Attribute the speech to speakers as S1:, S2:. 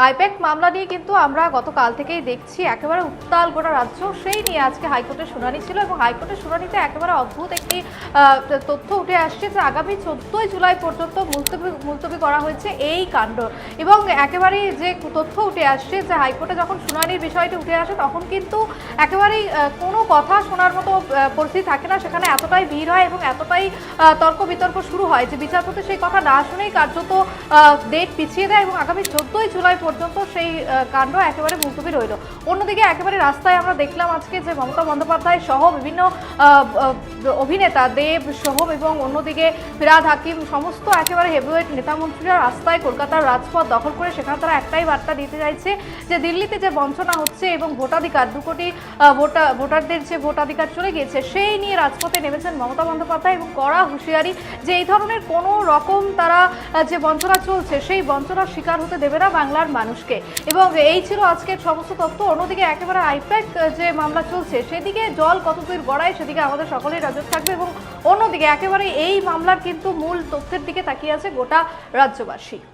S1: I-PAC মামলা নিয়ে কিন্তু আমরা গতকাল থেকেই দেখছি একেবারে উত্তাল গোটা রাজ্য। সেই নিয়ে আজকে হাইকোর্টের শুনানি ছিল এবং হাইকোর্টের শুনানিতে একেবারে অদ্ভুত একটি তথ্য উঠে আসছে যে আগামী 14ই জুলাই পর্যন্ত মুলতবি করা হয়েছে এই কাণ্ড। এবং একেবারেই যে তথ্য উঠে আসছে যে হাইকোর্টে যখন শুনানির বিষয়টি উঠে আসে তখন কিন্তু একেবারেই কোনো কথা শোনার মতো পরিস্থিতি থাকে না, সেখানে এতটাই ভিড় হয় এবং এতটাই তর্ক বিতর্ক শুরু হয় যে বিচারপতি সেই কথা না শুনেই কার্যত ডেট পিছিয়ে দেয় এবং আগামী 14ই জুলাই পর্যন্ত সেই কাণ্ড একেবারে মুলতবি রইল। অন্যদিকে একেবারে রাস্তায় আমরা দেখলাম আজকে যে মমতা বন্দ্যোপাধ্যায় সহ বিভিন্ন অভিনেতা দেব সোহম এবং অন্যদিকে ফিরহাদ হাকিম সমস্ত একেবারে হেভিওয়েট নেতামন্ত্রীরা রাস্তায় কলকাতার রাজপথ দখল করে সেখানে তারা একটাই বার্তা দিতে চাইছে যে দিল্লিতে যে বঞ্চনা হচ্ছে এবং ভোটাধিকার 2 কোটি ভোটারদের যে ভোটাধিকার চলে গিয়েছে সেই নিয়ে রাজপথে নেমেছেন মমতা বন্দ্যোপাধ্যায় এবং কড়া হুঁশিয়ারি যে এই ধরনের কোনো রকম তারা যে বঞ্চনা চলছে সেই বঞ্চনার শিকার হতে দেবে না বাংলার মানুষকে। এবং এই ছিল আজকের সমস্ত তথ্য। অন্যদিকে একেবারে আইপ্যাক যে মামলা চলছে সেদিকে জল কতদূর গড়ায় সেদিকে আমাদের সকলেই নজর থাকবে এবং অন্যদিকে একেবারে এই মামলার কিন্তু মূল তথ্যের দিকে তাকিয়ে আছে গোটা রাজ্যবাসী।